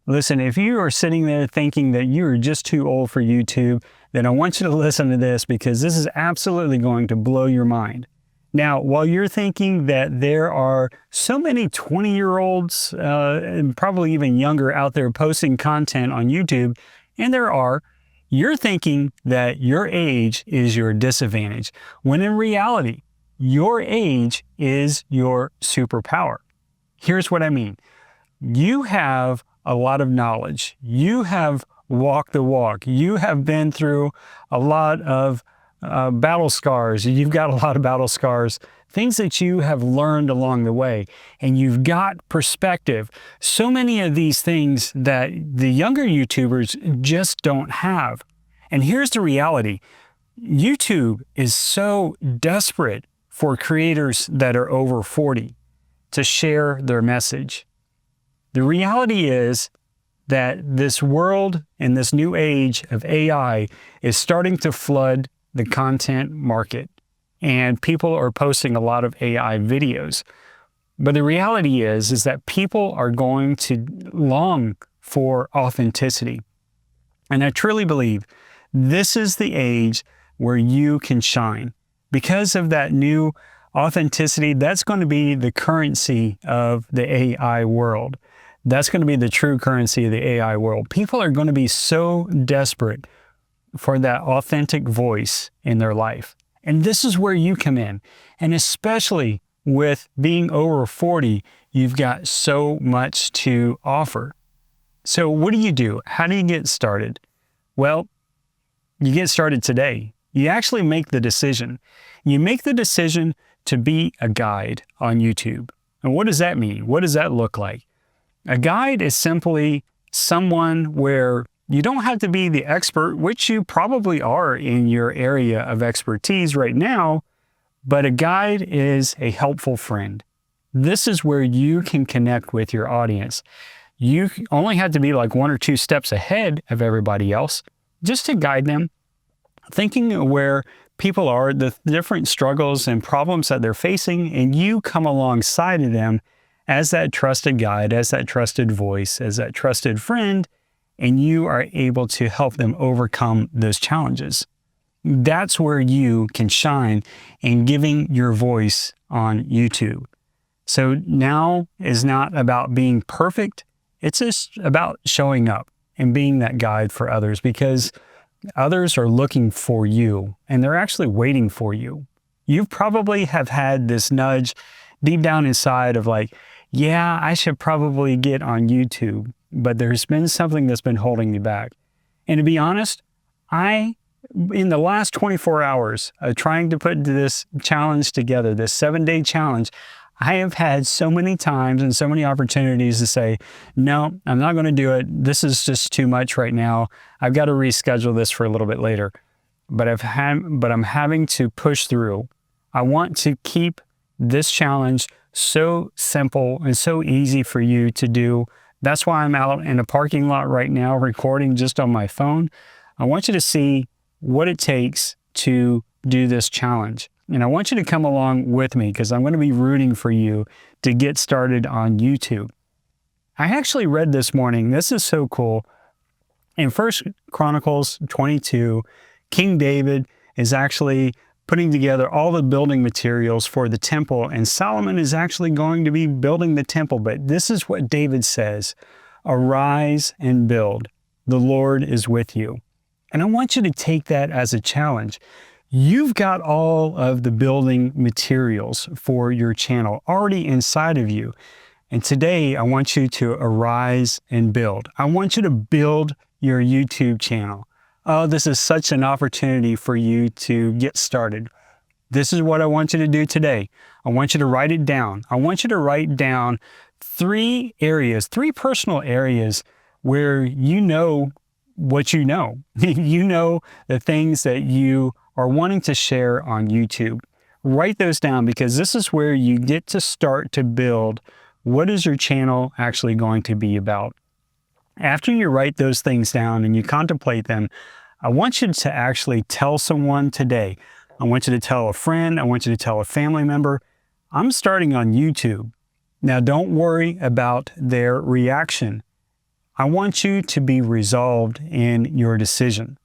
Listen, if you are sitting there thinking that you are just too old for YouTube, then I want you to listen to this because this is absolutely going to blow your mind. Now, while you're thinking that there are so many 20-year-olds and probably even younger out there posting content on YouTube, and there are, you're thinking that your age is your disadvantage, when in reality, your age is your superpower. Here's what I mean. You have a lot of knowledge. You have walked the walk. You have been through a lot of battle scars. You've got a lot of battle scars, things that you have learned along the way, and you've got perspective. So many of these things that the younger YouTubers just don't have. And here's the reality. YouTube is so desperate for creators that are over 40 to share their message. The reality is that this world and this new age of AI is starting to flood the content market, and people are posting a lot of AI videos. But the reality is that people are going to long for authenticity. And I truly believe this is the age where you can shine. Because of that new authenticity, that's going to be the currency of the AI world. That's going to be the true currency of the AI world. People are going to be so desperate for that authentic voice in their life. And this is where you come in. And especially with being over 40, you've got so much to offer. So what do? How do you get started? Well, you get started today. You actually make the decision. You make the decision to be a guide on YouTube. And what does that mean? What does that look like? A guide is simply someone where you don't have to be the expert, which you probably are in your area of expertise right now, but a guide is a helpful friend. This is where you can connect with your audience. You only have to be like 1 or 2 steps ahead of everybody else just to guide them, thinking where people are, the different struggles and problems that they're facing, and you come alongside of them as that trusted guide, as that trusted voice, as that trusted friend, and you are able to help them overcome those challenges. That's where you can shine in giving your voice on YouTube. So now is not about being perfect. It's just about showing up and being that guide for others, because others are looking for you and they're actually waiting for you. You probably have had this nudge deep down inside of like, yeah, I should probably get on YouTube, but there's been something that's been holding me back. And to be honest, in the last 24 hours of trying to put this challenge together, this 7-day challenge, I have had so many times and so many opportunities to say, no, I'm not going to do it. This is just too much right now. I've got to reschedule this for a little bit later. But I'm having to push through. I want to keep this challenge so simple and so easy for you to do. That's why I'm out in a parking lot right now recording just on my phone. I want you to see what it takes to do this challenge. And I want you to come along with me because I'm going to be rooting for you to get started on YouTube. I actually read this morning, this is so cool. In 1 Chronicles 22, King David is actually putting together all the building materials for the temple, and Solomon is actually going to be building the temple. But this is what David says: arise and build. The Lord is with you. And I want you to take that as a challenge. You've got all of the building materials for your channel already inside of you. And today I want you to arise and build. I want you to build your YouTube channel. Oh, this is such an opportunity for you to get started. This is what I want you to do today. I want you to write it down. I want you to write down 3 personal areas where you know what you know. You know the things that you are wanting to share on YouTube. Write those down, because this is where you get to start to build what is your channel actually going to be about. After you write those things down and you contemplate them, I want you to actually tell someone today. I want you to tell a friend. I want you to tell a family member, I'm starting on YouTube. Now, don't worry about their reaction. I want you to be resolved in your decision.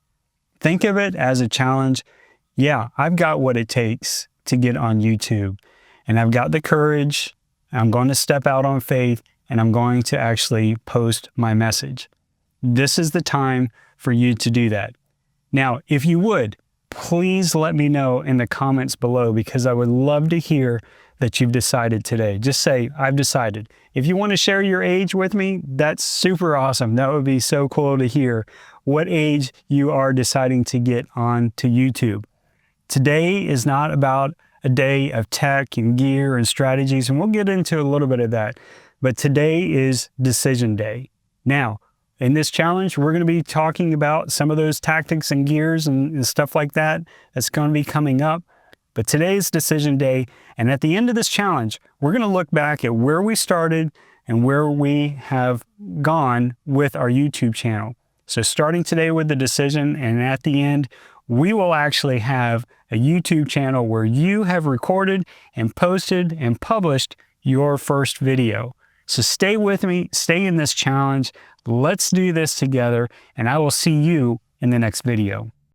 Think of it as a challenge. Yeah, I've got what it takes to get on YouTube, and I've got the courage. I'm going to step out on faith, and I'm going to actually post my message. This is the time for you to do that. Now, if you would, please let me know in the comments below, because I would love to hear that you've decided today. Just say, I've decided. If you want to share your age with me, that's super awesome. That would be so cool to hear what age you are deciding to get on to YouTube. Today is not about a day of tech and gear and strategies, and we'll get into a little bit of that. But today is decision day. Now, in this challenge, we're going to be talking about some of those tactics and gears and stuff like that that's going to be coming up. But today's decision day, and at the end of this challenge, we're going to look back at where we started and where we have gone with our YouTube channel. So starting today with the decision, and at the end, we will actually have a YouTube channel where you have recorded and posted and published your first video. So stay with me, stay in this challenge. Let's do this together, and I will see you in the next video.